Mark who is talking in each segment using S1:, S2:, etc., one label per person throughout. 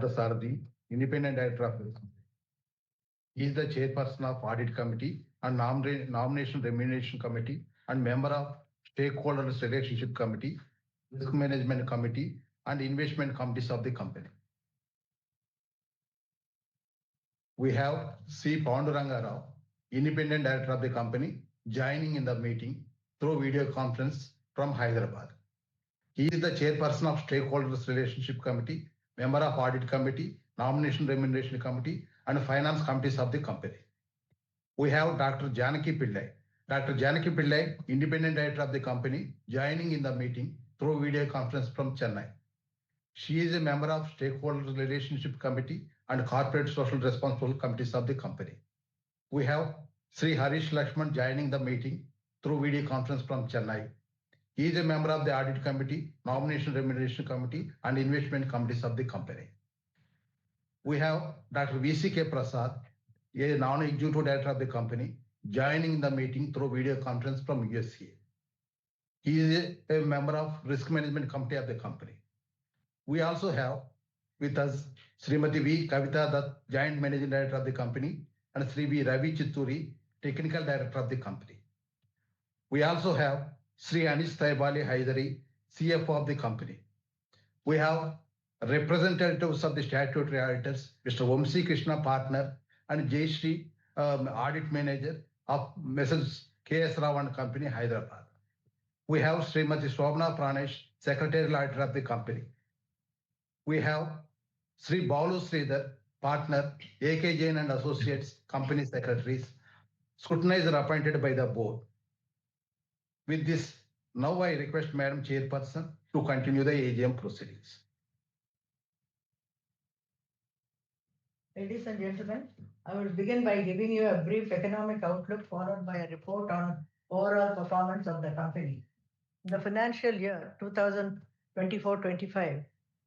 S1: Parthasarathy, Independent Director of the company. He is the Chairperson of Audit Committee and Nomination Remuneration Committee and member of Stakeholders Relationship Committee, Risk Management Committee and Investment Committees of the company. We have C. Panduranga Rao, Independent Director of the company, joining in the meeting through video conference from Hyderabad. He is the Chairperson of Stakeholders Relationship Committee, member of Audit Committee, Nomination Remuneration Committee, and Finance Committees of the company. We have Dr. Janaki Pillai. Dr. Janaki Pillai, Independent Director of the company, joining in the meeting through video conference from Chennai. She is a member of Stakeholders Relationship Committee and Corporate Social Responsibility Committees of the company. We have Sri Harish Lakshman joining the meeting through video conference from Chennai. He is a member of the Audit Committee, Nomination Remuneration Committee, and Investment Committees of the company. We have Dr. VCK Prasad, a non-executive director of the company, joining the meeting through video conference from USA. He is a member of Risk Management Committee of the company. We also have with us Srimati V. Kavita Dutt, Joint Managing Director of the company, and Sri V. Ravi Chitturi, Technical Director of the company. We also have Sri Anish Taibali Haidari, CFO of the company. We have representatives of the statutory auditors, Mr. Vamsi Krishna, partner, and Jay Shri, audit manager of Messrs. K.S. Rao and Company, Hyderabad. We have Srimati Shobhana Pranesh, Secretarial Auditor of the company. We have Sri Baulu Sridhar, partner, AK Jain and Associates, company secretaries, scrutinizer appointed by the board. With this, now I request Madam Chairperson to continue the AGM proceedings.
S2: Ladies and gentlemen, I will begin by giving you a brief economic outlook followed by a report on overall performance of the company. In the financial year 2024-25,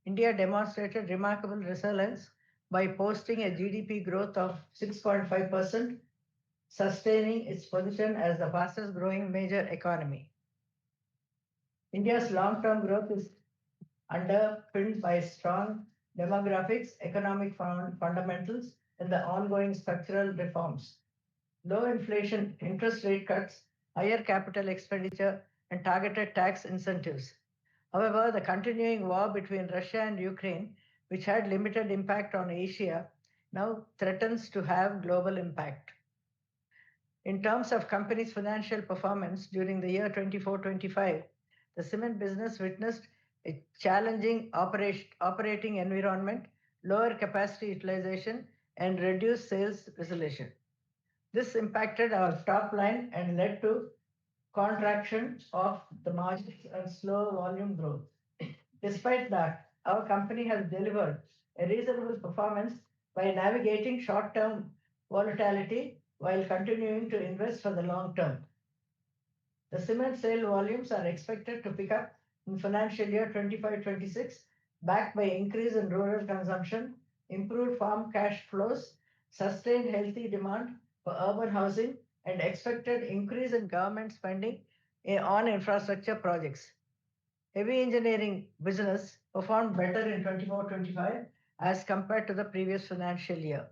S2: India demonstrated remarkable resilience by posting a GDP growth of 6.5%, sustaining its position as the fastest growing major economy. India's long-term growth is underpinned by strong demographics, economic fundamentals, and the ongoing structural reforms. Low inflation, interest rate cuts, higher capital expenditure, and targeted tax incentives. However, the continuing war between Russia and Ukraine, which had limited impact on Asia, now threatens to have global impact. In terms of company's financial performance during the year 24-25, the cement business witnessed a challenging operating environment, lower capacity utilization, and reduced sales resolution. This impacted our top line and led to contraction of the margins and slow volume growth. Despite that, our company has delivered a reasonable performance by navigating short-term volatility while continuing to invest for the long term. The cement sale volumes are expected to pick up in financial year 25-26, backed by increase in rural consumption, improved farm cash flows, sustained healthy demand for urban housing, and expected increase in government spending on infrastructure projects. Heavy engineering business performed better in 24-25 as compared to the previous financial year.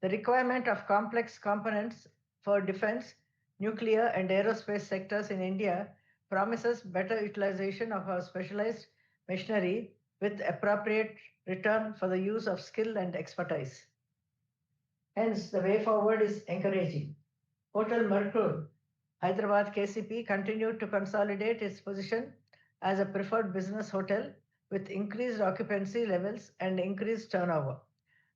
S2: The requirement of complex components for defense, nuclear, and aerospace sectors in India promises better utilization of our specialized machinery with appropriate return for the use of skill and expertise. Hence, the way forward is encouraging. Hotel Merkur, Hyderabad KCP, continued to consolidate its position as a preferred business hotel with increased occupancy levels and increased turnover.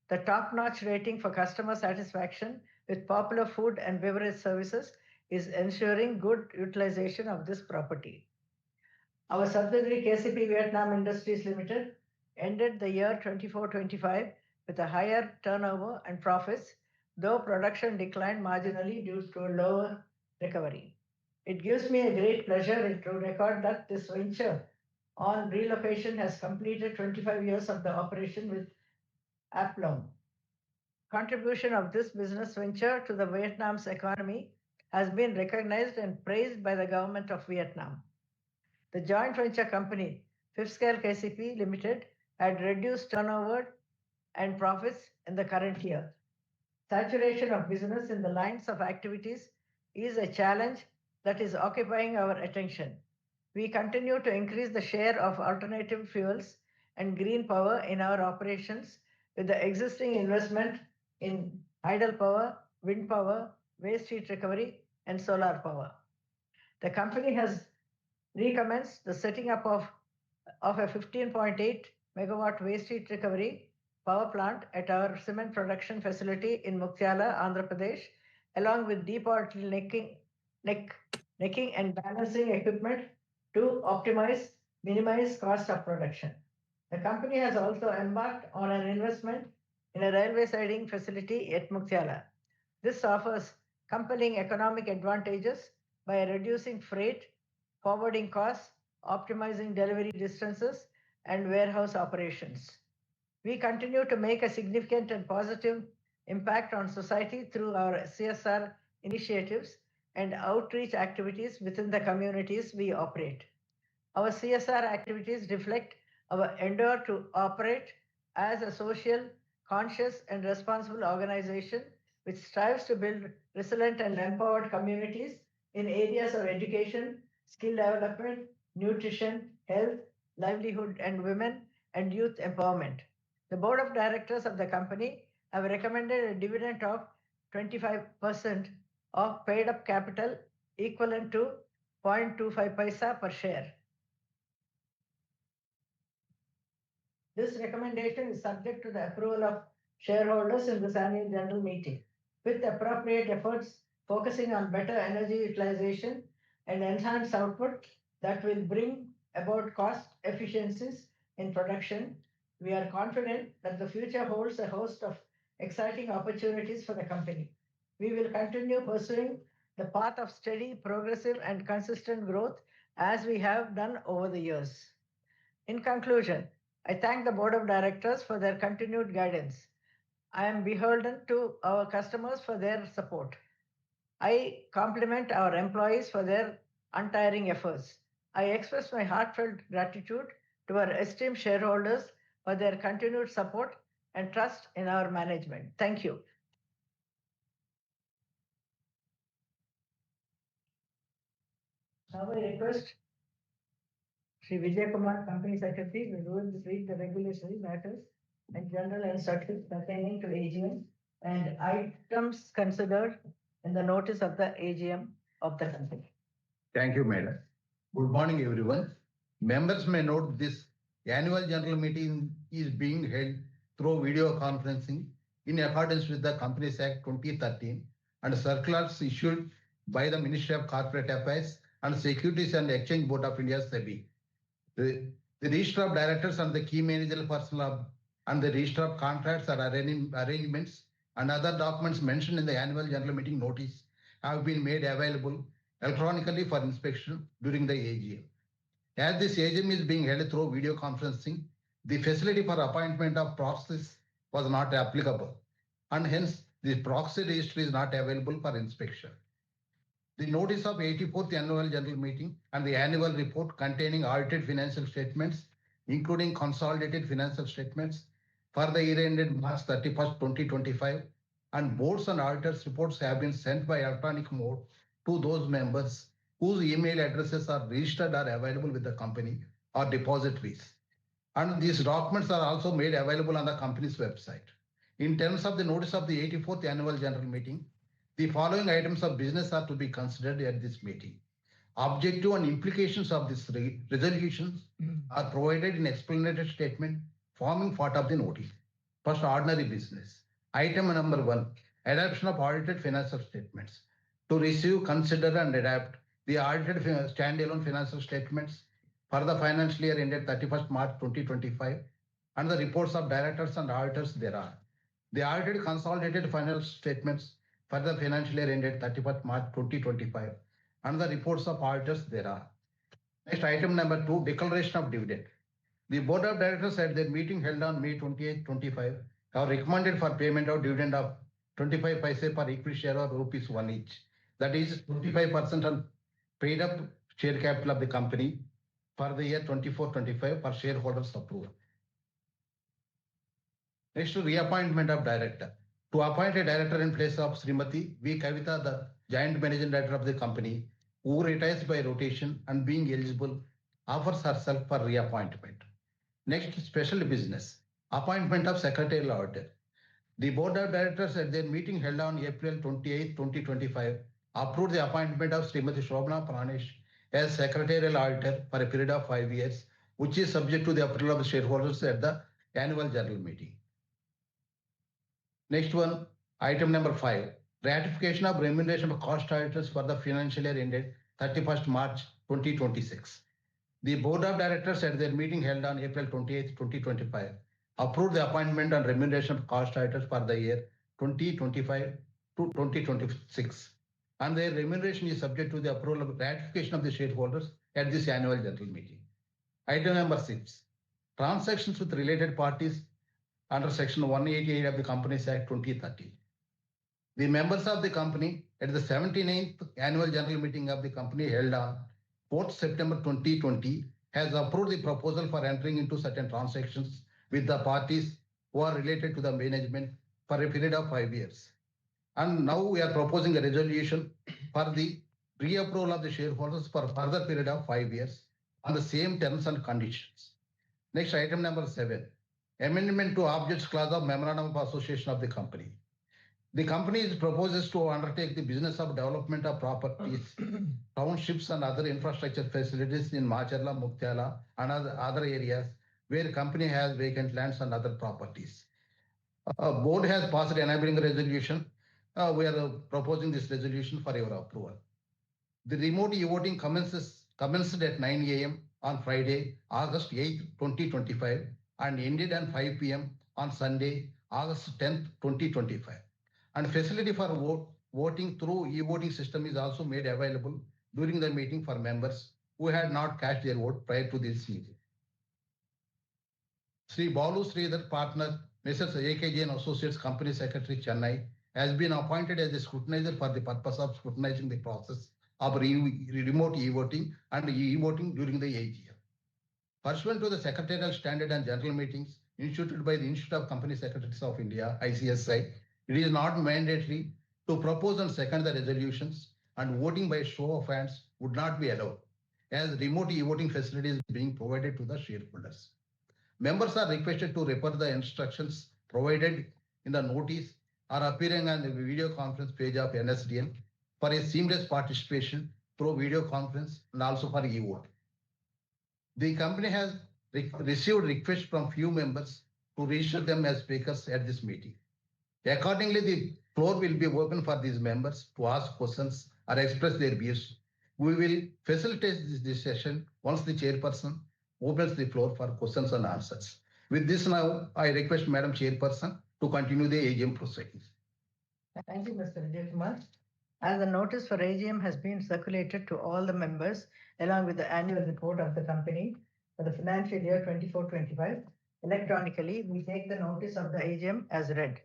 S2: The top-notch rating for customer satisfaction with popular food and beverage services is ensuring good utilization of this property. Our subsidiary KCP Vietnam Industries Limited ended the year 24-25 with a higher turnover and profits, though production declined marginally due to a lower recovery. It gives me a great pleasure to record that this venture on relocation has completed 25 years of the operation with aplomb. Contribution of this business venture to the Vietnam's economy has been recognized and praised by the government of Vietnam. The joint venture company, Fifth Scale KCP Limited, had reduced turnover and profits in the current year. Saturation of business in the lines of activities is a challenge that is occupying our attention. We continue to increase the share of alternative fuels and green power in our operations with the existing investment in tidal power, wind power, waste heat recovery, and solar power. The company has recommenced the setting up of a 15.8 megawatt waste heat recovery power plant at our cement production facility in Muktiala, Andhra Pradesh, along with necking and balancing equipment to minimize cost of production. The company has also embarked on an investment in a railway siding facility at Muktiala. This offers compelling economic advantages by reducing freight, forwarding costs, optimizing delivery distances, and warehouse operations. We continue to make a significant and positive impact on society through our CSR initiatives and outreach activities within the communities we operate. Our CSR activities reflect our endeavor to operate as a social, conscious, and responsible organization which strives to build resilient and empowered communities in areas of education, skill development, nutrition, health, livelihood, and women and youth empowerment. The board of directors of the company have recommended a dividend of 25% of paid up capital equivalent to 0.25 paisa per share. This recommendation is subject to the approval of shareholders in this annual general meeting. With appropriate efforts focusing on better energy utilization and enhanced output that will bring about cost efficiencies in production, we are confident that the future holds a host of exciting opportunities for the company. We will continue pursuing the path of steady, progressive, and consistent growth as we have done over the years. In conclusion, I thank the board of directors for their continued guidance. I am beholden to our customers for their support. I compliment our employees for their untiring efforts. I express my heartfelt gratitude to our esteemed shareholders for their continued support and trust in our management. Thank you. Now I request Shri Vijay Kumar, Company Secretary, will read the regulatory matters and general instructions pertaining to AGM and items considered in the notice of the AGM of the company.
S1: Thank you, Madam. Good morning, everyone. Members may note this annual general meeting is being held through video conferencing in accordance with the Companies Act 2013 and circulars issued by the Ministry of Corporate Affairs and Securities and Exchange Board of India, SEBI. The register of directors and the key managerial personnel and the register of contracts or arrangements and other documents mentioned in the annual general meeting notice have been made available electronically for inspection during the AGM. As this AGM is being held through video conferencing, the facility for appointment of proxies was not applicable, and hence the proxy register is not available for inspection. The notice of 84th Annual General Meeting and the annual report containing audited financial statements, including consolidated financial statements for the year ended March 31st, 2025, and boards and auditors reports have been sent by electronic mode to those members whose email addresses are registered or available with the company or depositories. And these documents are also made available on the company's website. In terms of the notice of the 84th Annual General Meeting, the following items of business are to be considered at this meeting. Objective and implications of this resolutions are provided in explanatory statement forming part of the notice. First, ordinary business. Item number 1, adoption of audited financial statements. To receive, consider and adapt the audited standalone financial statements for the financial year ended 31st March 2025 and the reports of directors and auditors thereon. The audited consolidated financial statements for the financial year ended 31st March 2025 and the reports of auditors thereon. Next, item number 2, declaration of dividend. The board of directors at their meeting held on May 28, 25 have recommended for payment of dividend of 25 paise per equity share of rupees 1 each. That is 25% on paid up share capital of the company for the year 24-25 for shareholders approval. Next, reappointment of director. To appoint a director in place of Srimati V. Kavita, the Joint Managing Director of the company, who retires by rotation and being eligible, offers herself for reappointment. Next, special business. Appointment of secretarial auditor. The board of directors at their meeting held on April 28, 2025, approved the appointment of Srimati Shobhana Pranesh as secretarial auditor for a period of 5 years, which is subject to the approval of the shareholders at the annual general meeting. Next one, item number 5, ratification of remuneration of cost auditors for the financial year ended 31st March 2026. The board of directors at their meeting held on April 28, 2025, approved the appointment and remuneration of cost auditors for the year 2025 to 2026, and their remuneration is subject to the approval of ratification of the shareholders at this annual general meeting. Item number 6, transactions with related parties under Section 188 of the Companies Act 2013. The members of the company at the 79th annual general meeting of the company held on 4th September 2020 has approved the proposal for entering into certain transactions with the parties who are related to the management for a period of 5 years. And now we are proposing a resolution for the reapproval of the shareholders for a further period of 5 years on the same terms and conditions. Next, item number 7, amendment to objects clause of memorandum of association of the company. The company proposes to undertake the business of development of properties, townships and other infrastructure facilities in Macharla, Muktala and other areas where company has vacant lands and other properties. Board has passed enabling resolution. We are proposing this resolution for your approval. The remote e-voting commenced at 9 a.m. on Friday, August 8, 2025 and ended at 5 p.m. on Sunday, August 10, 2025. And facility for voting through e-voting system is also made available during the meeting for members who had not cast their vote prior to this meeting. Sri Balu Sridhar, partner, Messrs. AKG and Associates Company Secretary, Chennai, has been appointed as the scrutinizer for the purpose of scrutinizing the process of remote e-voting and e-voting during the AGM. Pursuant to the Secretarial Standard and General Meetings instituted by the Institute of Company Secretaries of India, ICSI, it is not mandatory to propose and second the resolutions, and voting by show of hands would not be allowed, as remote e-voting facility is being provided to the shareholders. Members are requested to refer the instructions provided in the notice or appearing on the video conference page of NSDL for a seamless participation through video conference and also for e-vote. The company has received requests from few members to register them as speakers at this meeting. Accordingly, the floor will be open for these members to ask questions or express their views. We will facilitate this session once the chairperson opens the floor for questions and answers. With this now, I request Madam Chairperson to continue the AGM proceedings.
S2: Thank you, Mr. Vijay Kumar. As the notice for AGM has been circulated to all the members along with the annual report of the company for the financial year 24-25, electronically, we take the notice of the AGM as read.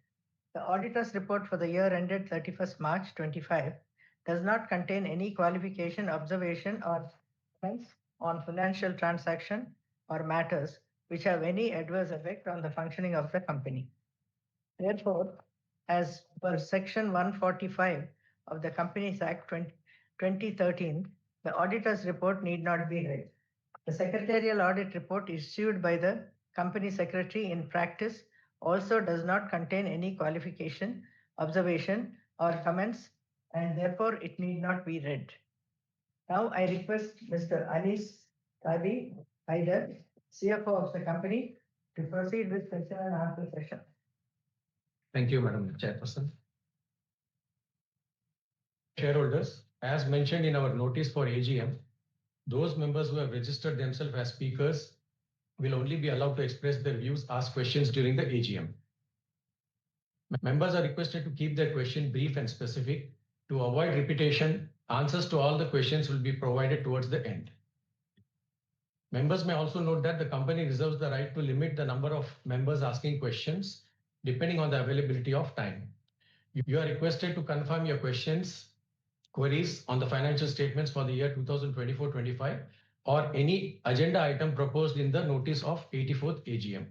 S2: The auditor's report for the year ended 31st March 25 does not contain any qualification, observation, or comments on financial transaction or matters which have any adverse effect on the functioning of the company. Therefore, as per Section 145 of the Companies Act 2013, the auditor's report need not be read. The secretarial audit report issued by the company secretary in practice also does not contain any qualification, observation, or comments, and therefore it need not be read. Now I request Mr. Anis Tabi Haider, CFO of the company, to proceed with question and answer session.
S3: Thank you, Madam Chairperson. Shareholders, as mentioned in our notice for AGM, those members who have registered themselves as speakers will only be allowed to express their views, ask questions during the AGM. Members are requested to keep their question brief and specific. To avoid repetition, answers to all the questions will be provided towards the end. Members may also note that the company reserves the right to limit the number of members asking questions depending on the availability of time. You are requested to confirm your queries on the financial statements for the year 2024-25 or any agenda item proposed in the notice of 84th AGM.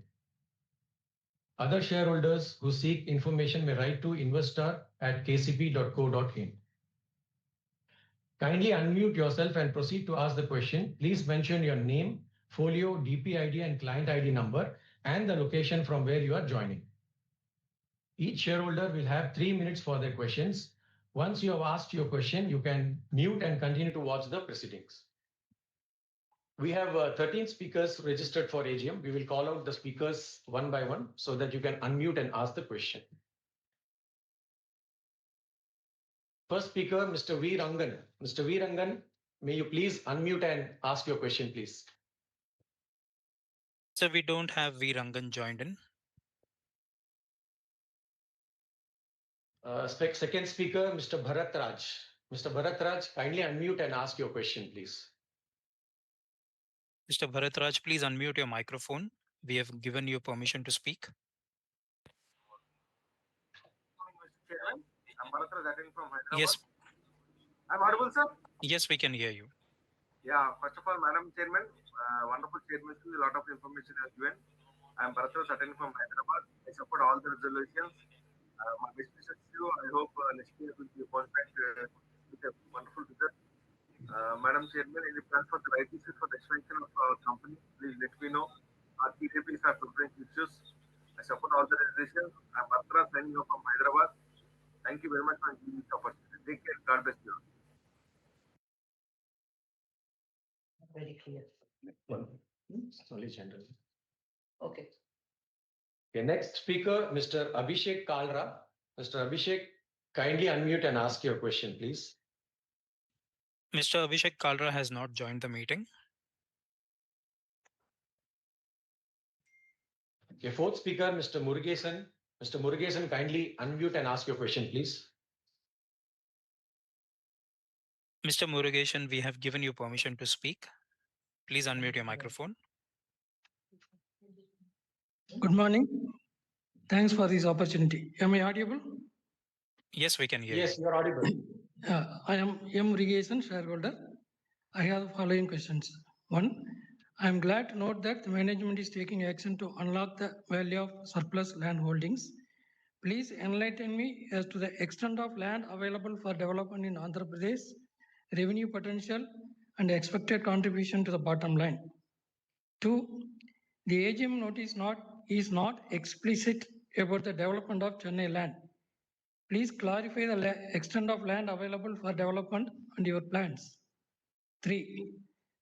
S3: Other shareholders who seek information may write to investor@kcp.co.in. Kindly unmute yourself and proceed to ask the question. Please mention your name, folio, DP ID, and client ID number, and the location from where you are joining. Each shareholder will have 3 minutes for their questions. Once you have asked your question, you can mute and continue to watch the proceedings. We have 13 speakers registered for AGM. We will call out the speakers one by one so that you can unmute and ask the question. First speaker, Mr. V. Rangan. Mr. V. Rangan, may you please unmute and ask your question, please.
S4: Sir, we don't have V. Rangan joined in.
S3: Second speaker, Mr. Bharat Raj. Mr. Bharat Raj, kindly unmute and ask your question, please.
S4: Mr. Bharat Raj, please unmute your microphone. We have given you permission to speak.
S5: Mr. Chairman, I'm Bharat Raj attending from Hyderabad.
S4: Yes.
S5: I'm audible, sir?
S4: Yes, we can hear you.
S5: Yeah, first of all, Madam Chairman, wonderful chairmanship, a lot of information has given. I'm Bharat Raj attending from Hyderabad. I support all the resolutions. My best wishes to you. I hope next year will be a contract with a wonderful result. Madam Chairman, any plans for the right issues for the expansion of our company? Please let me know. Our PDPs are preparing issues. I support all the resolutions. I'm Bharat Raj signing off from Hyderabad. Thank you very much for giving me this opportunity. Take care. God bless you.
S2: Very clear.
S3: Only general.
S2: Okay.
S3: Okay, next speaker, Mr. Abhishek Kalra. Mr. Abhishek, kindly unmute and ask your question, please.
S4: Mr. Abhishek Kalra has not joined the meeting.
S3: Okay, fourth speaker, Mr. Murugesan. Mr. Murugesan, kindly unmute and ask your question, please.
S4: Mr. Murugesan, we have given you permission to speak. Please unmute your microphone.
S6: Good morning. Thanks for this opportunity. Am I audible?
S4: Yes, we can hear
S3: Yes,
S4: you.
S3: you are audible.
S6: I am M. Rigason, shareholder. I have the following questions. One, I am glad to note that the management is taking action to unlock the value of surplus land holdings. Please enlighten me as to the extent of land available for development in Andhra Pradesh, revenue potential, and expected contribution to the bottom line. Two, the AGM notice is not explicit about the development of Chennai land. Please clarify the extent of land available for development and your plans. 3.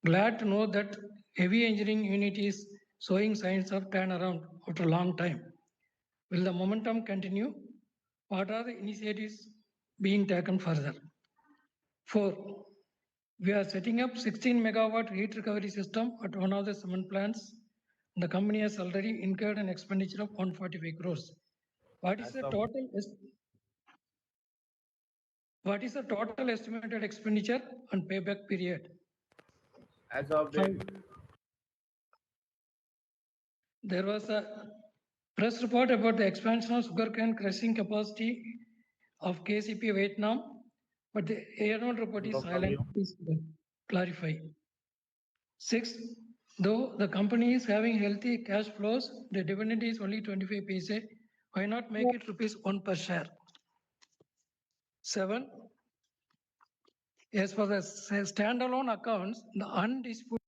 S6: Glad to know that heavy engineering unit is showing signs of turnaround after a long time. Will the momentum continue? What are the initiatives being taken further? 4. We are setting up 16 megawatt heat recovery system at one of the cement plants. The company has already incurred an expenditure of 145 crores. What is the total estimated expenditure and payback period?
S5: As of date,
S6: There was a press report about the expansion of sugarcane crushing capacity of Kcp Vietnam, but the annual report is silent. Please clarify. 6. Though the company is having healthy cash flows, the dividend is only 25 paise. Why not make it rupees 1 per share? 7. As for the standalone accounts, the undisputed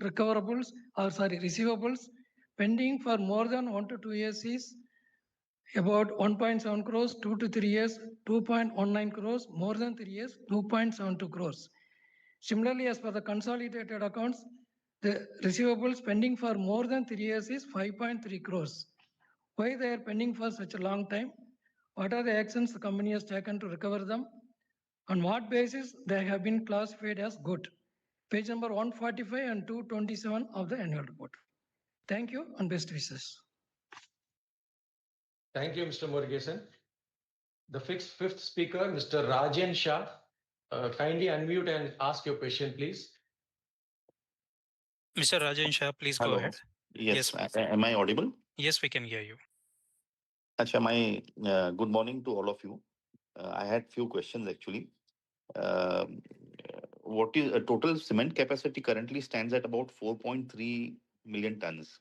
S6: receivables pending for more than 1 to 2 years is about 1.7 crores, 2 to 3 years, 2.19 crores, more than 3 years, 2.72 crores. Similarly, as per the consolidated accounts, the receivables pending for more than 3 years is 5.3 crores. Why they are pending for such a long time? What are the actions the company has taken to recover them? On what basis they have been classified as good? Page number 145 and 227 of the annual report. Thank you and best wishes.
S3: Thank you, Mr. Murugesan. The fifth speaker, Mr. Rajan Shah. Kindly unmute and ask your question, please.
S4: Mr. Rajan Shah, please go ahead.
S7: Yes.
S4: Yes.
S7: Am I audible?
S4: Yes, we can hear you.
S7: Acha, good morning to all of you. I had few questions actually. What is total cement capacity currently stands at about 4.3 million tons.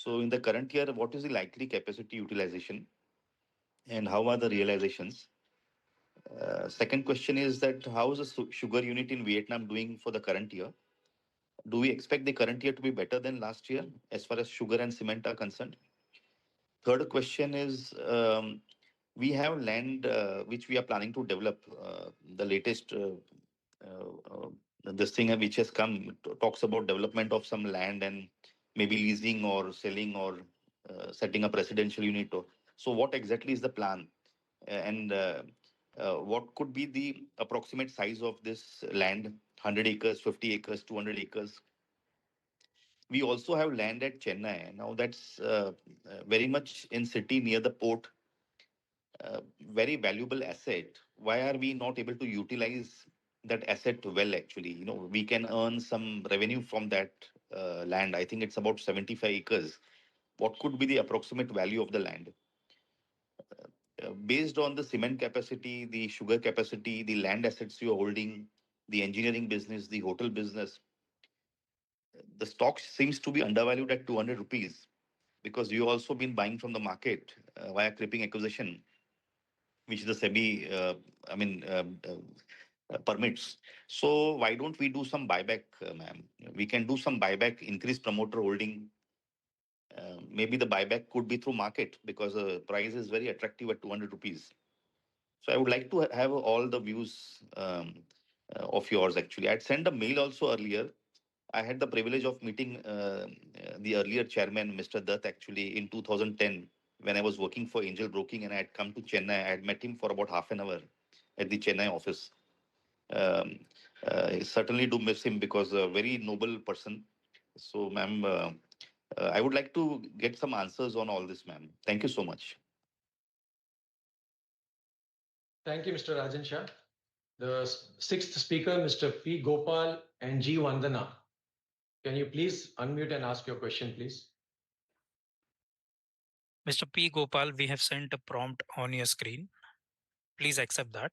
S7: So in the current year, what is the likely capacity utilization and how are the realizations? Second question is that how is the sugar unit in Vietnam doing for the current year? Do we expect the current year to be better than last year as far as sugar and cement are concerned? Third question is, we have land which we are planning to develop. The latest this thing which has come talks about development of some land and maybe leasing or selling or setting up residential unit. So what exactly is the plan? And what could be the approximate size of this land? 100 acres, 50 acres, 200 acres? We also have land at Chennai. Now that's very much in city near the port, very valuable asset. Why are we not able to utilize that asset well? Actually, we can earn some revenue from that land. I think it's about 75 acres. What could be the approximate value of the land? Based on the cement capacity, the sugar capacity, the land assets you are holding, the engineering business, the hotel business, the stock seems to be undervalued at 200 rupees because you also been buying from the market via creeping acquisition, which the SEBI, permits. So why don't we do some buyback, ma'am? We can do some buyback, increase promoter holding. Maybe the buyback could be through market because the price is very attractive at 200 rupees. So I would like to have all the views of yours. Actually, I'd sent a mail also earlier. I had the privilege of meeting the earlier chairman, Mr. Dutt, actually in 2010 when I was working for Angel Broking and I had come to Chennai. I had met him for about half an hour at the Chennai office. I certainly do miss him because a very noble person. So, ma'am, I would like to get some answers on all this, ma'am. Thank you so much.
S3: Thank you, Mr. Rajan Shah. The sixth speaker, Mr. P. Gopal and G. Vandana. Can you please unmute and ask your question, please?
S4: Mr. P. Gopal, we have sent a prompt on your screen. Please accept that.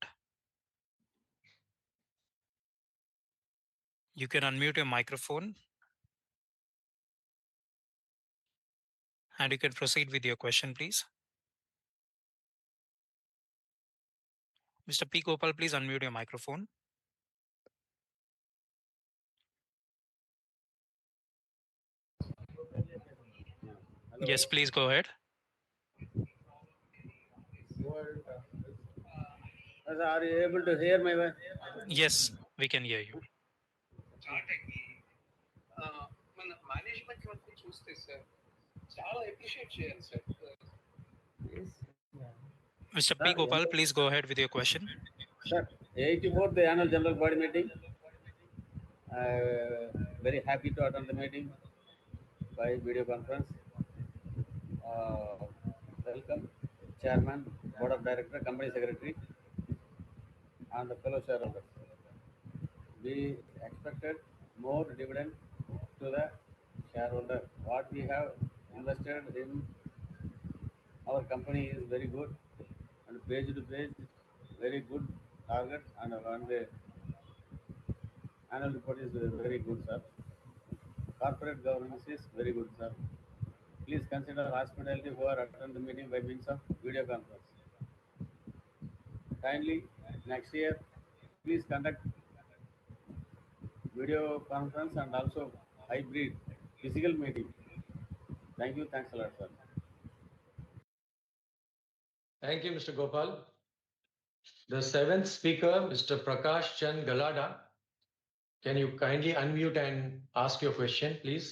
S4: You can unmute your microphone and you can proceed with your question, please. Mr. P. Gopal, please unmute your microphone. Yes, please go ahead.
S8: Are you able to hear my voice?
S4: Yes, we can hear you.
S8: Management వరకు చూస్తే sir చాలా appreciate చేయాలి sir.
S4: Mr. P. Gopal, please go ahead with your question.
S8: Sir, 84th annual general body meeting. Very happy to attend the meeting by video conference. Welcome, Chairman, Board of Director, Company Secretary, and the fellow shareholders. We expected more dividend to the shareholder. What we have invested in our company is very good, and page to page, very good target, and the annual report is very good, sir. Corporate governance is very good, sir. Please consider hospitality who are attend the meeting by means of video conference. Kindly, next year, please conduct video conference and also hybrid physical meeting. Thank you. Thanks a lot, sir.
S3: Thank you, Mr. Gopal. The seventh speaker, Mr. Prakash Chand Galada. Can you kindly unmute and ask your question, please?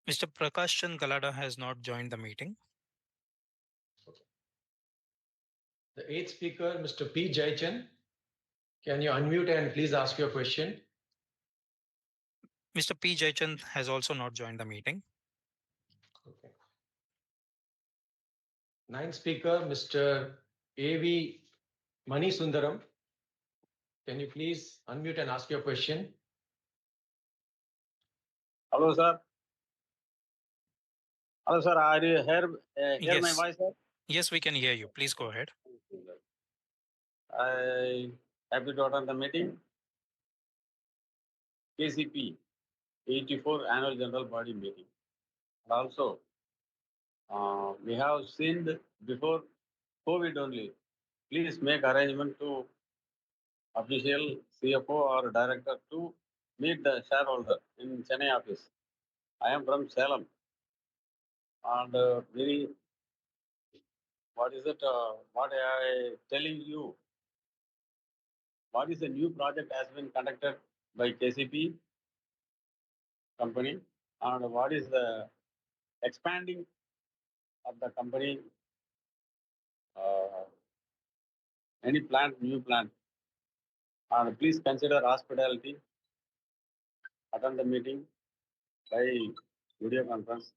S4: Mr. Prakash Chand Galada has not joined the meeting.
S3: Okay. The eighth speaker, Mr. P. Jaychand. Can you unmute and please ask your question?
S4: Mr. P. Jaychand has also not joined the meeting.
S3: Okay. Ninth speaker, Mr. A.V. Mani Sundaram. Can you please unmute and ask your question?
S8: Hello, sir. Hello, sir. Are you hear
S4: Yes.
S8: my voice, sir?
S4: Yes, we can hear you. Please go ahead.
S8: I happy to attend the meeting. KCP 84 annual general body meeting. And also, we have seen before COVID only. Please make arrangement to official CFO or director to meet the shareholder in Chennai office. I am from Salem, and very what is it? What I telling you? What is the new project has been conducted by KCP company, and what is the expanding of the company? Uh, any plant, new plant, and please consider hospitality. Attend the meeting by video conference.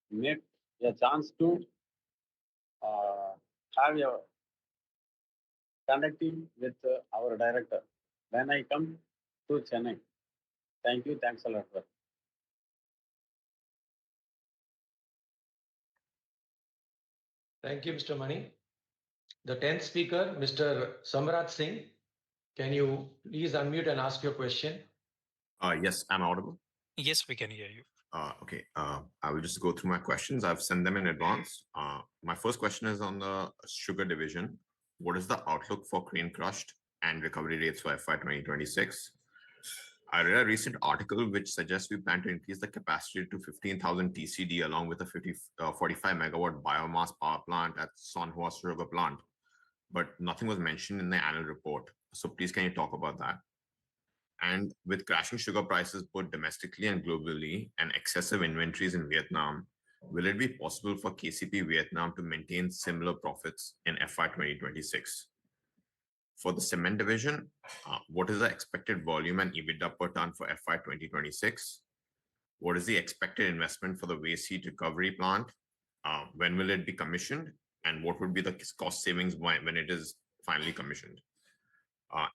S8: Make a chance to uh, have a connecting with our director. When I come to Chennai. Thank you. Thanks a lot, sir.
S3: Thank you, Mr. Mani. The 10th speaker, Mr. Samrat Singh, can you please unmute and ask your question?
S9: Yes, I'm audible.
S4: Yes, we can hear you.
S9: Okay, I will just go through my questions. I've sent them in advance. My first question is on the sugar division. What is the outlook for grain crushed and recovery rates for FY 2026? I read a recent article which suggests we plan to increase the capacity to 15,000 TCD along with a 45 megawatt biomass power plant at Sonhua Sugar Plant, but nothing was mentioned in the annual report. So please, can you talk about that? And with crashing sugar prices both domestically and globally and excessive inventories in Vietnam, will it be possible for KCP Vietnam to maintain similar profits in FY 2026? For the cement division, what is the expected volume and EBITDA per ton for FY 2026? What is the expected investment for the waste heat recovery plant? When will it be commissioned? And what would be the cost savings when it is finally commissioned?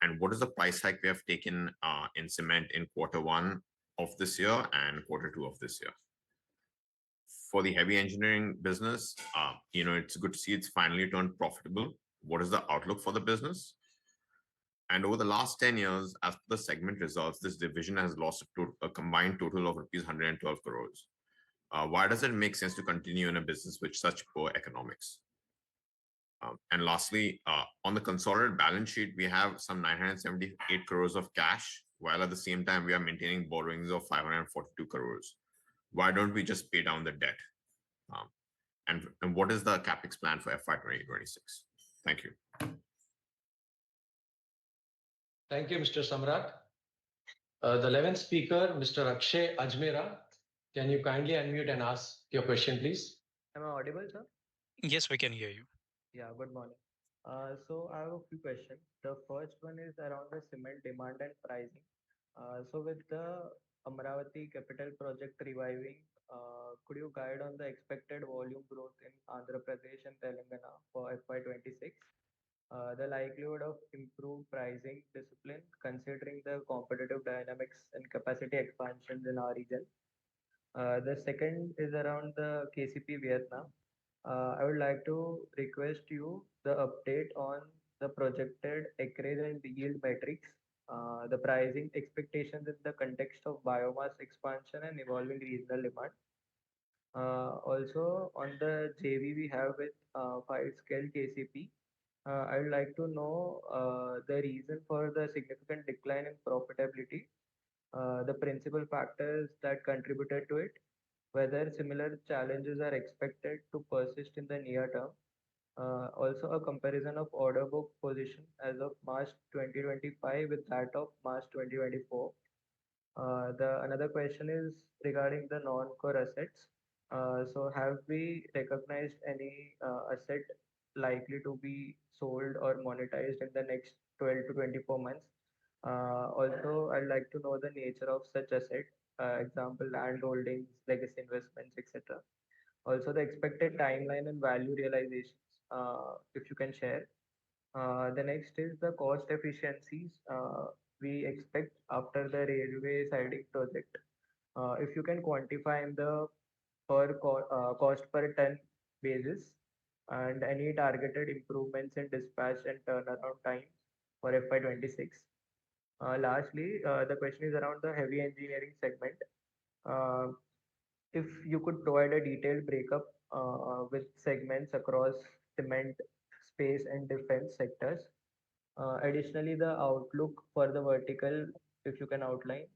S9: And what is the price hike we have taken in cement in Q1 of this year and Q2 of this year? For the heavy engineering business, it's good to see it's finally turned profitable. What is the outlook for the business? And over the last 10 years, as per the segment results, this division has lost a combined total of rupees 112 crores. Why does it make sense to continue in a business with such poor economics? And lastly, on the consolidated balance sheet, we have some 978 crores of cash, while at the same time, we are maintaining borrowings of 542 crores. Why don't we just pay down the debt? And what is the capex plan for FY 2026? Thank you.
S3: Thank you, Mr. Samrat. The 11th speaker, Mr. Kcp Agm Fy, can you kindly unmute and ask your question, please?
S10: Am I audible, sir?
S4: Yes, we can hear you.
S10: Yeah, good morning. So I have a few questions. The first one is around the cement demand and pricing. So with the Amravati capital project reviving, could you guide on the expected volume growth in Andhra Pradesh and Telangana for FY 26? The likelihood of improved pricing discipline considering the competitive dynamics and capacity expansions in our region. The second is around the KCP Vietnam. I would like to request you the update on the projected acreage and yield metrics, the pricing expectations in the context of biomass expansion and evolving regional demand. Also, on the JV we have with Five Scale KCP, I would like to know the reason for the significant decline in profitability, the principal factors that contributed to it, whether similar challenges are expected to persist in the near term. Also, a comparison of order book position as of March 2025 with that of March 2024. The another question is regarding the non-core assets. So, have we recognized any asset likely to be sold or monetized in the next 12 to 24 months? Also, I'd like to know the nature of such asset, example, land holdings, legacy investments, etc. Also, the expected timeline and value realizations, if you can share. The next is the cost efficiencies we expect after the railway siding project. If you can quantify in the cost per ton basis and any targeted improvements in dispatch and turnaround time for FY 26. Lastly, the question is around the heavy engineering segment. Uh, if you could provide a detailed breakup with segments across cement, space, and defense sectors. Additionally, the outlook for the vertical, if you can outline,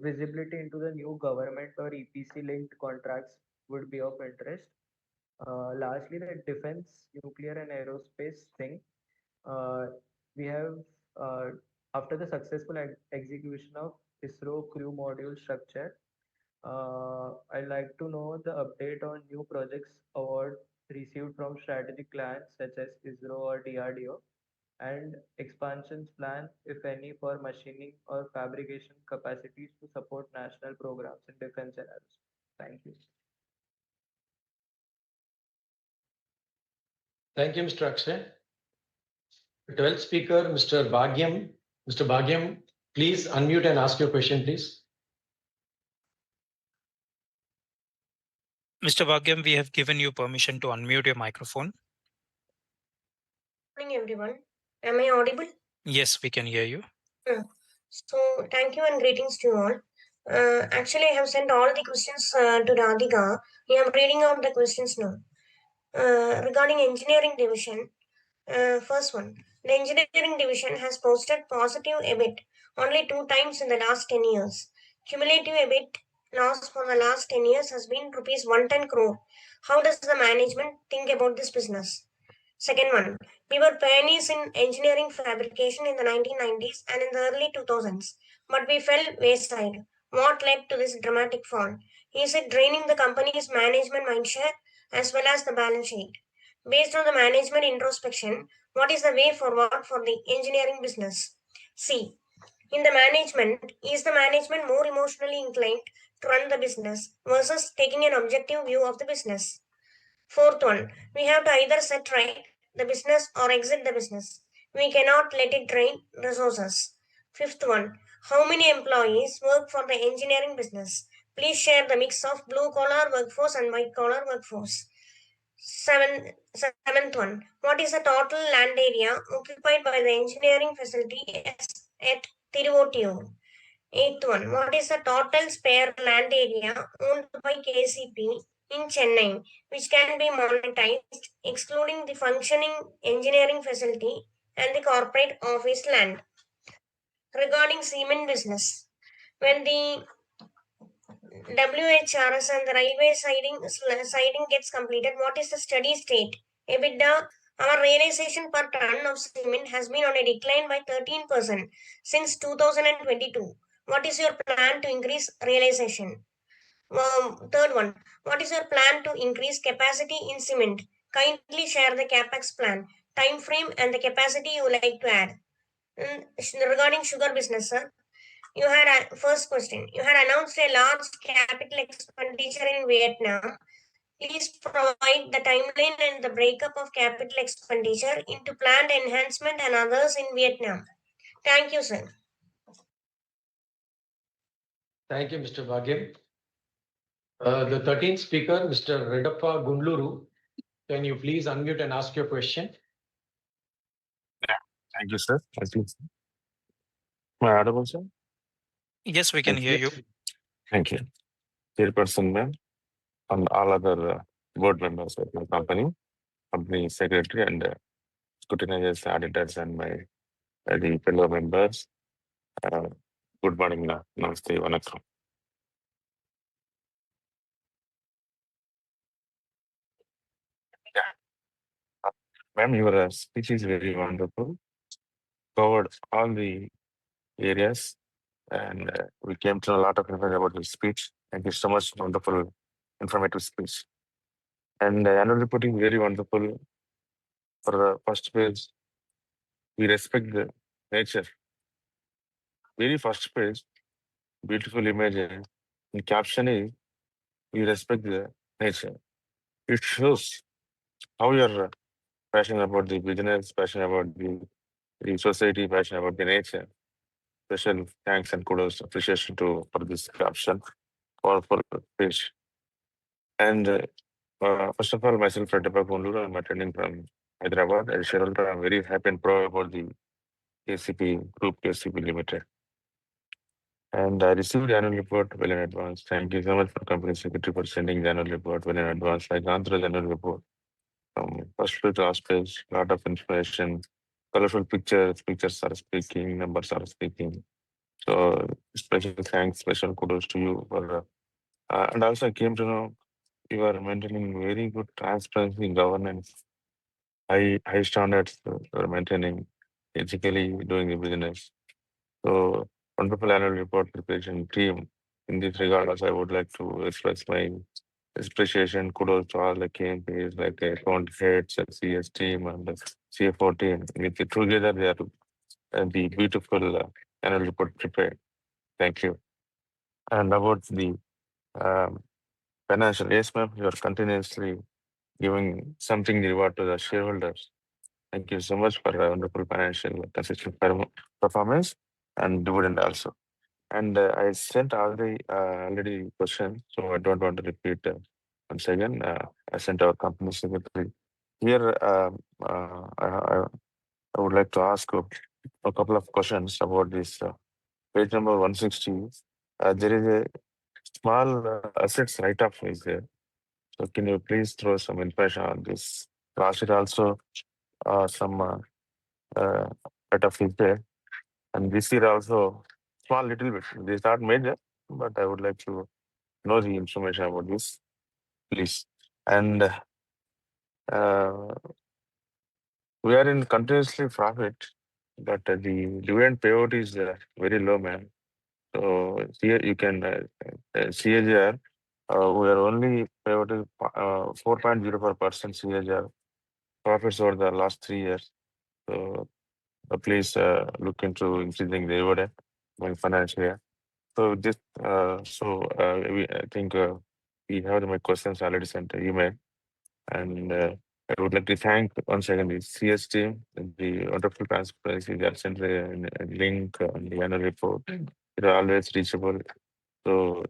S10: visibility into the new government or EPC linked contracts would be of interest. Lastly, the defense, nuclear, and aerospace thing. Uh, we have, uh, after the successful execution of ISRO crew module structure, I'd like to know the update on new projects award received from strategic clients such as ISRO or DRDO, and expansions plan, if any, for machining or fabrication capacities to support national programs in defense and aerospace. Thank you.
S3: Thank you, Mr. Akshay. 12th speaker, Mr. Bhagyam. Mr. Bhagyam, please unmute and ask your question, please.
S4: Mr. Bhagyam, we have given you permission to unmute your microphone.
S11: Good morning, everyone. Am I audible?
S4: Yes, we can hear you.
S11: So, thank you and greetings to you all. Actually, I have sent all the questions to Radhika. I am reading out the questions now. Regarding engineering division, first one, the engineering division has posted positive EBIT only 2 times in the last 10 years. Cumulative EBIT loss for the last 10 years has been rupees 110 crore. How does the management think about this business? Second one, we were pioneers in engineering fabrication in the 1990s and in the early 2000s, but we fell wayside. What led to this dramatic fall? Is it draining the company's management mindshare as well as the balance sheet? Based on the management introspection, what is the way forward for the engineering business? C. In the management, is the management more emotionally inclined to run the business versus taking an objective view of the business? Fourth one, we have to either set right the business or exit the business. We cannot let it drain resources. Fifth one, how many employees work for the engineering business? Please share the mix of blue collar workforce and white collar workforce. Seventh one, what is the total land area occupied by the engineering facility at Tiruvottiur? Eighth one, what is the total spare land area owned by KCP in Chennai, which can be monetized, excluding the functioning engineering facility and the corporate office land? Regarding cement business, when the WHRS and the railway siding gets completed, what is the steady state? EBITDA, our realization per ton of cement has been on a decline by 13% since 2022. What is your plan to increase realization? Third one, what is your plan to increase capacity in cement? Kindly share the capex plan, time frame, and the capacity you would like to add. Regarding sugar business, sir, you had a first question. You had announced a large capital expenditure in Vietnam. Please provide the timeline and the breakup of capital expenditure into planned enhancement and others in Vietnam. Thank you, sir.
S3: Thank you, Mr. Bhagyam. The 13th speaker, Mr. Redappa Gundluru, can you please unmute and ask your question?
S12: Thank you, sir. Thank you. Am I audible, sir?
S4: Yes, we can hear you.
S12: Thank you. Chairperson, ma'am, and all other board members of my company secretary, and scrutinizers, auditors, and my the fellow members. Good morning, namaste, vanakkam. Ma'am, your speech is very wonderful. Covered all the areas, and we came to know a lot of information about your speech. Thank you so much. Wonderful, informative speech. And annual reporting very wonderful. For the first page, we respect the nature. Very first page, beautiful image. And caption is, we respect the nature. It shows how you're passionate about the business, passionate about the society, passionate about the nature. Special thanks and kudos, appreciation for this caption, for page. And first of all, myself, Redappa Gundluru, I'm attending from Hyderabad. As a shareholder, I'm very happy and proud about the KCP Group, KCP Limited. And I received the annual report well in advance. Thank you so much for company secretary for sending the annual report well in advance. I gone through the annual report from first page to last page, lot of information, colorful pictures, pictures are speaking, numbers are speaking. So special thanks, special kudos to you for, and also I came to know you are maintaining very good transparency governance, high standards you are maintaining, ethically doing the business. So wonderful annual report preparation team. In this regard, also I would like to express my appreciation, kudos to all the KMPs like the account heads, CS team, and the CFO team. With it together, they are the beautiful annual report prepared. Thank you. And about the financial, yes, ma'am, you are continuously giving something reward to the shareholders. Thank you so much for a wonderful financial consistent performance and dividend also. And I sent already question, so I don't want to repeat once again. I sent our company secretary. Here, I would like to ask a couple of questions about this page number 160. There is a small assets write-off is there. So can you please throw some information on this? Last year also some write-off is there. And this year also, small little bit. This is not major, but I would like to know the information about this, please. And we are in continuously profit, but the dividend payout is very low, man. So here you can CAGR. We are only payout 4.04% CAGR profits over the last 3 years. So please look into increasing the dividend going financial year. So this, I think we have my questions already sent an email, and I would like to thank once again the CS team, the wonderful transparency. They have sent a link on the annual report. It are always reachable. So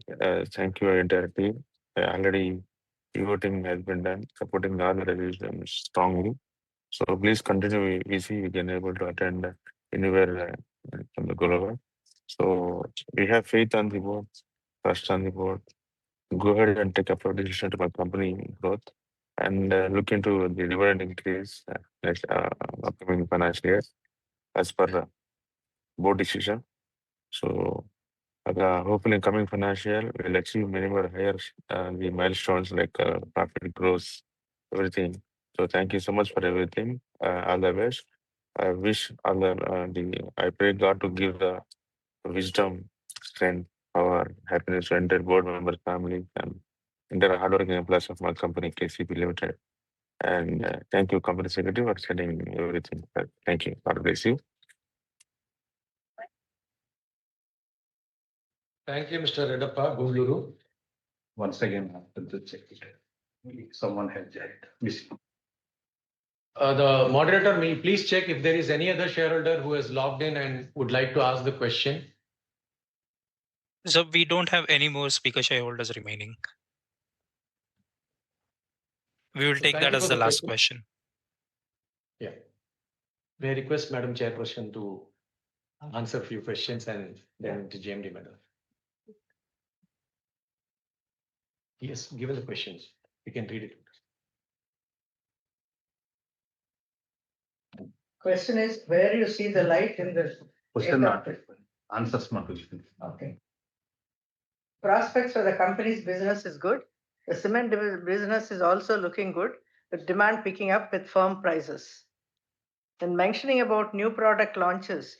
S12: thank you entire team. Already voting has been done, supporting the organization strongly. So please continue. We see you can able to attend anywhere from the global. So we have faith on the board, trust on the board. Go ahead and take up a decision to my company growth and look into the dividend increase next upcoming financial year as per the board decision. So hopefully in coming financial year we'll achieve many more higher the milestones like profit growth, everything. So thank you so much for everything. All the best. I wish all I pray God to give the wisdom, strength, power, happiness to entire board members, family, and entire hardworking employees of my company, KCP Limited. And thank you, company secretary, for sending everything. Thank you. God bless you.
S3: Thank you, Mr. Redappa, Guluru.
S1: Once again, after the check it. Someone has joined. Missing.
S3: The moderator, may you please check if there is any other shareholder who has logged in and would like to ask the question.
S4: So we don't have any more speaker shareholders remaining. We will take that as the last question.
S3: Yeah. May I request Madam Chairperson to answer a few questions and then to GMD Madam. Yes, given the questions, you can read it.
S2: Question is, where you see the light in the
S1: Question not answers not.
S2: Okay. Prospects for the company's business is good. The cement business is also looking good, with demand picking up with firm prices. Then mentioning about new product launches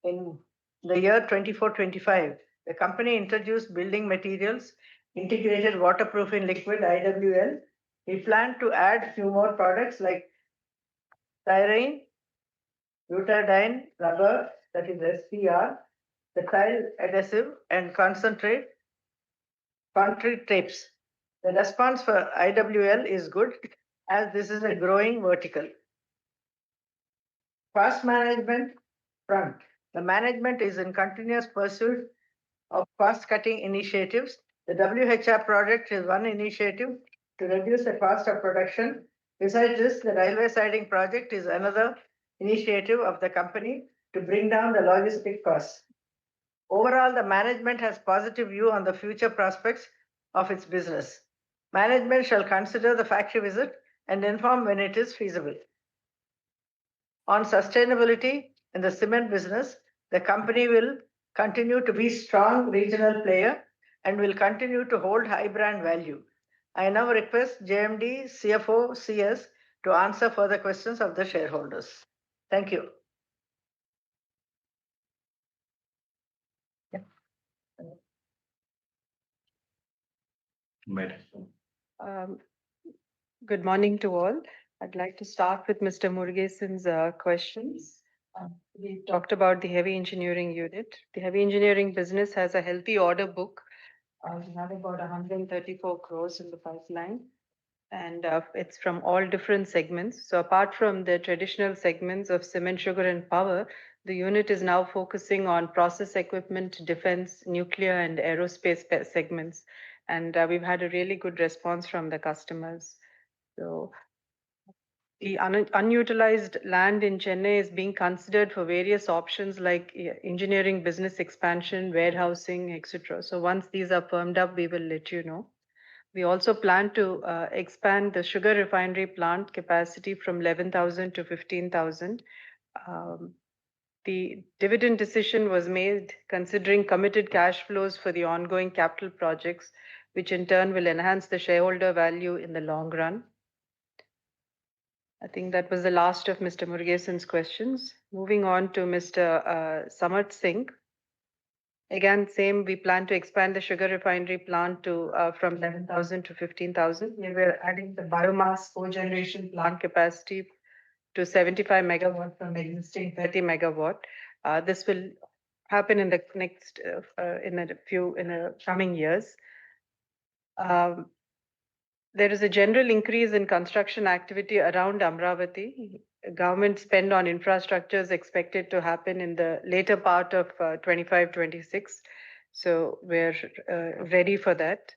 S2: in the year 24-25, the company introduced building materials, integrated waterproofing liquid IWL. We plan to add few more products like styrene, butadiene rubber, that is SPR, the tile adhesive, and concrete tapes. The response for IWL is good as this is a growing vertical. Cost management front. The management is in continuous pursuit of cost-cutting initiatives. The WHR project is one initiative to reduce the cost of production. Besides this, the railway siding project is another initiative of the company to bring down the logistic costs. Overall, the management has positive view on the future prospects of its business. Management shall consider the factory visit and inform when it is feasible. On sustainability in the cement business, the company will continue to be strong regional player and will continue to hold high brand value. I now request JMD, CFO, CS to answer further questions of the shareholders. Thank you.
S13: Good morning to all. I'd like to start with Mr. Murugesan's questions. We talked about the heavy engineering unit. The heavy engineering business has a healthy order book. We have about 134 crores in the pipeline, and it's from all different segments. So apart from the traditional segments of cement, sugar, and power, the unit is now focusing on process equipment, defense, nuclear, and aerospace segments. And we've had a really good response from the customers. So the unutilized land in Chennai is being considered for various options like engineering, business expansion, warehousing, etc. So once these are firmed up, we will let you know. We also plan to expand the sugar refinery plant capacity from 11,000 to 15,000. The dividend decision was made considering committed cash flows for the ongoing capital projects, which in turn will enhance the shareholder value in the long run. I think that was the last of Mr. Murugesan's questions. Moving on to Mr. Samarth Singh. Again, same, we plan to expand the sugar refinery plant to from 11,000 to 15,000. We were adding the biomass cogeneration plant capacity to 75 megawatt from existing 30 megawatt. This will happen in the next, in the coming years. There is a general increase in construction activity around Amravati. Government spend on infrastructure is expected to happen in the later part of 25-26. So we're ready for that.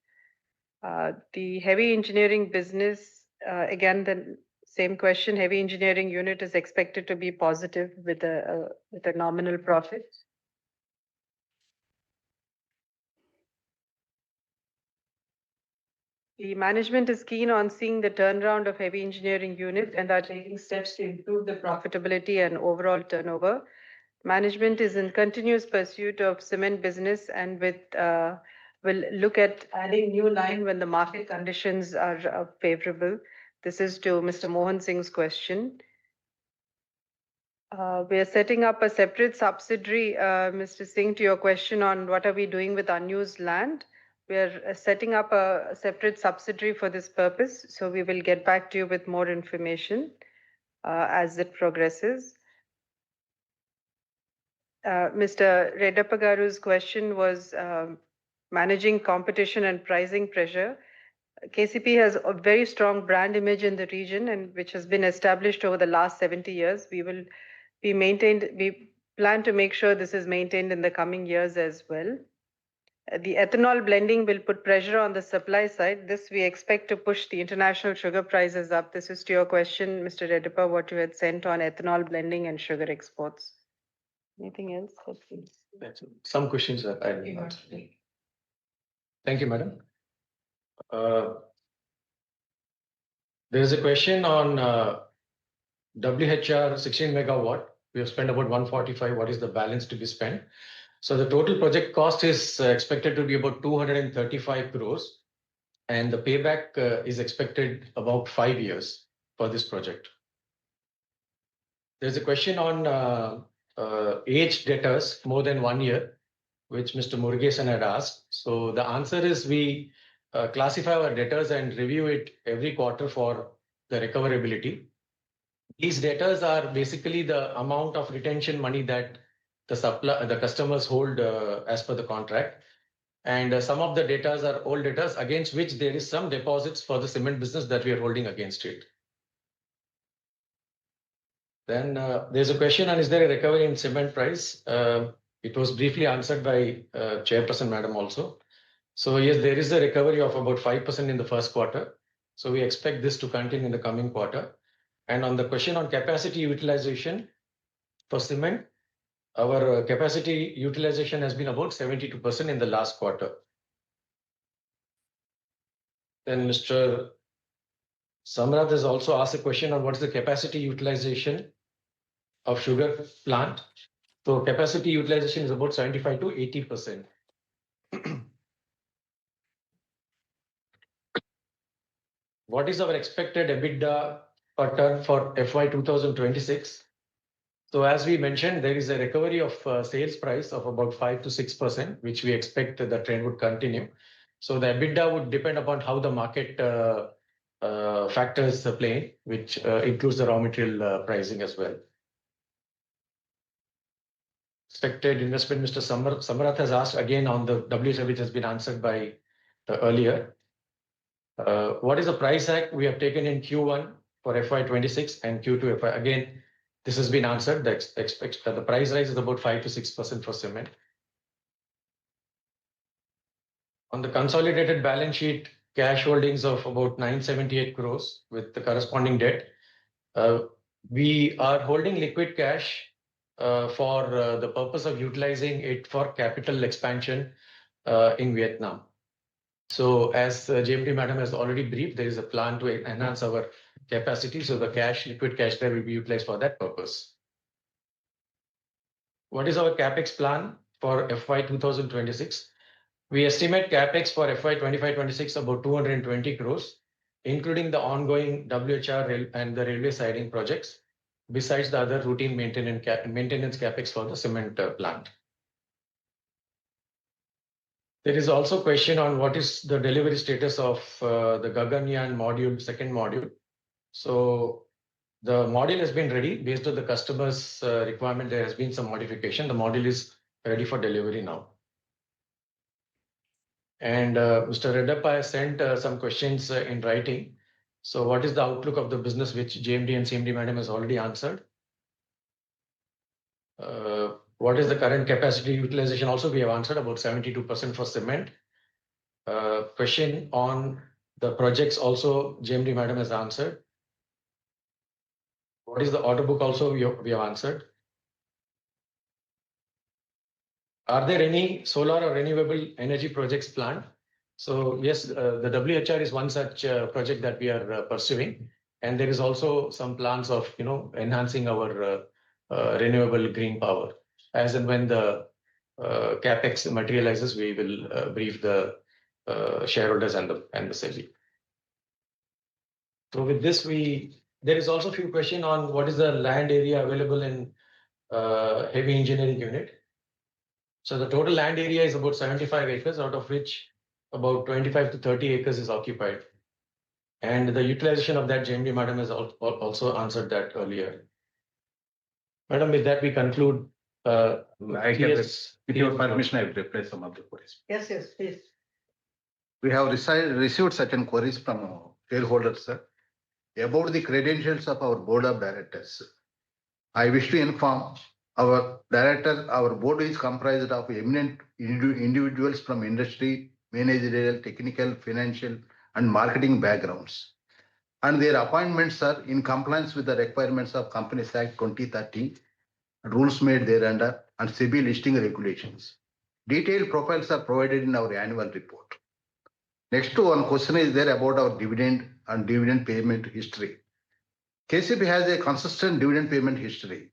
S13: The heavy engineering business, again, the same question, heavy engineering unit is expected to be positive with a nominal profit. The management is keen on seeing the turnaround of heavy engineering unit and are taking steps to improve the profitability and overall turnover. Management is in continuous pursuit of cement business and will look at adding new line when the market conditions are favorable. This is to Mr. Mohan Singh's question. We are setting up a separate subsidiary, Mr. Singh, to your question on what are we doing with unused land. We are setting up a separate subsidiary for this purpose. So we will get back to you with more information as it progresses. Mr. Redapagaru's question was managing competition and pricing pressure. KCP has a very strong brand image in the region and which has been established over the last 70 years. We plan to make sure this is maintained in the coming years as well. The ethanol blending will put pressure on the supply side. This we expect to push the international sugar prices up. This is to your question, Mr. Redappa, what you had sent on ethanol blending and sugar exports. Anything else?
S3: Some questions that I will answer. Thank you, madam. There is a question on WHR 16 megawatt. We have spent about 145. What is the balance to be spent? So the total project cost is expected to be about 235 crores, and the payback is expected about 5 years for this project. There's a question on age debtors more than 1 year, which Mr. Murugesan had asked. So the answer is we classify our debtors and review it every quarter for the recoverability. These debtors are basically the amount of retention money that the customers hold as per the contract. And some of the debtors are old debtors against which there is some deposits for the cement business that we are holding against it. Then there's a question on is there a recovery in cement price? It was briefly answered by Chairperson Madam also. So yes, there is a recovery of about 5% in the first quarter. So we expect this to continue in the coming quarter. And on the question on capacity utilization for cement, Our capacity utilization has been about 72% in the last quarter. Then Mr. Samrat has also asked a question on what is the capacity utilization of sugar plant. So capacity utilization is about 75 to 80%. What is our expected EBITDA per ton for FY 2026? So as we mentioned, there is a recovery of sales price of about 5 to 6%, which we expect the trend would continue. So the EBITDA would depend upon how the market factors play, which includes the raw material pricing as well. Expected investment, Mr. Samrat has asked again on the WHR, which has been answered by earlier. What is the price hike we have taken in Q1 for FY26 and Q2 FY? Again, this has been answered. The price rise is about 5 to 6% for cement. On the consolidated balance sheet, cash holdings of about 978 crores with the corresponding debt. We are holding liquid cash for the purpose of utilizing it for capital expansion in Vietnam. So as JMD Madam has already briefed, there is a plan to enhance our capacity. So the liquid cash there will be utilized for that purpose. What is our CapEx plan for FY 2026? We estimate CapEx for FY 25-26 about 220 crores, including the ongoing WHR and the railway siding projects, besides the other routine maintenance CapEx for the cement plant. There is also a question on what is the delivery status of the Gaganyaan module, second module. So the module has been ready based on the customer's requirement. There has been some modification. The module is ready for delivery now. And Mr. Reddappa has sent some questions in writing. So what is the outlook of the business, which JMD and CMD Madam has already answered? What is the current capacity utilization? Also, we have answered about 72% for cement. Question on the projects also, JMD Madam has answered. What is the order book? Also, we have answered. Are there any solar or renewable energy projects planned? So yes, the WHR is one such project that we are pursuing. And there is also some plans of enhancing our renewable green power. As and when the CapEx materializes, we will brief the shareholders and the SEBI. So with this, there is also a few questions on what is the land area available in heavy engineering unit. So the total land area is about 75 acres, out of which about 25 to 30 acres is occupied. And the utilization of that, JMD Madam has also answered that earlier. Madam, with that, we conclude.
S1: With your permission, I will reply some of the queries.
S2: Yes, please.
S1: We have received certain queries from shareholders, sir, about the credentials of our board of directors. I wish to inform our board is comprised of eminent individuals from industry, managerial, technical, financial, and marketing backgrounds. And their appointments are in compliance with the requirements of Companies Act 2013, rules made thereunder, and SEBI listing regulations. Detailed profiles are provided in our annual report. Next one question is there about our dividend and dividend payment history. KCP has a consistent dividend payment history.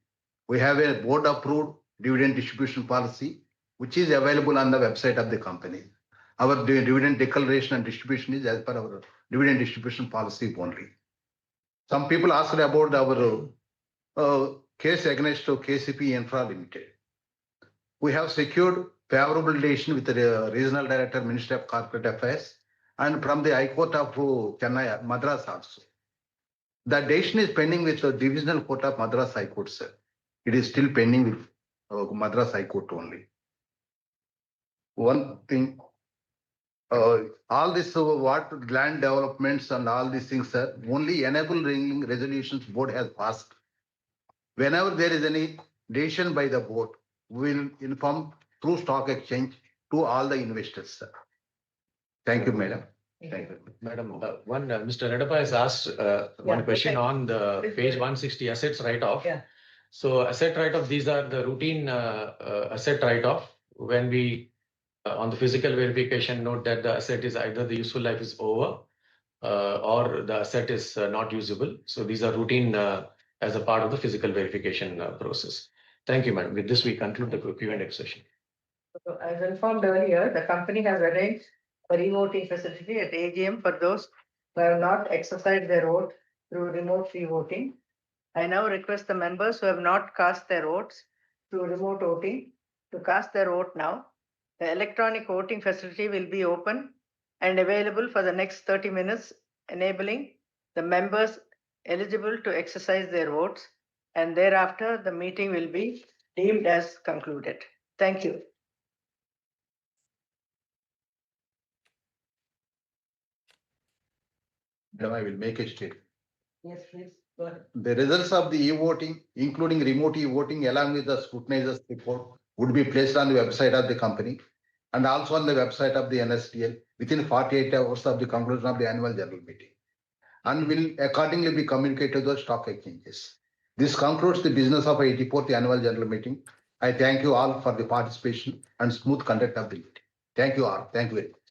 S1: We have a board-approved dividend distribution policy, which is available on the website of the company. Our dividend declaration and distribution is as per our dividend distribution policy only. Some people asked about our case against KCP Infra Limited. We have secured favorable relation with the Regional Director, Ministry of Corporate Affairs, and from the High Court of Chennai, Madras also. The decision is pending with the Divisional Court of Madras High Court, sir. It is still pending with Madras High Court only. One thing, all this what land developments and all these things, sir, only enabling resolutions board has passed. Whenever there is any decision by the board, we will inform through stock exchange to all the investors, sir. Thank you, madam. Thank you.
S3: Madam, Mr. Reddappa has asked one question on the page 160 assets write-off.
S2: Yeah.
S3: So asset write-off, these are the routine asset write-off when we on the physical verification note that the asset is either the useful life is over or the asset is not usable. So these are routine as a part of the physical verification process. Thank you, madam. With this, we conclude the Q&A session.
S2: So as informed earlier, the company has arranged a revoting facility at AGM for those who have not exercised their vote through remote e-voting. I now request the members who have not cast their votes through remote voting to cast their vote now. The electronic voting facility will be open and available for the next 30 minutes, enabling the members eligible to exercise their votes, and thereafter the meeting will be deemed as concluded. Thank you.
S1: Madam, I will make a statement.
S2: Yes, please. Go ahead.
S1: The results of the e-voting, including remote e-voting, along with the scrutinizer's report, would be placed on the website of the company and also on the website of the NSDL within 48 hours of the conclusion of the annual general meeting, and will accordingly be communicated to the stock exchanges. This concludes the business of 84th annual general meeting. I thank you all for the participation and smooth conduct of the meeting. Thank you all. Thank you very much.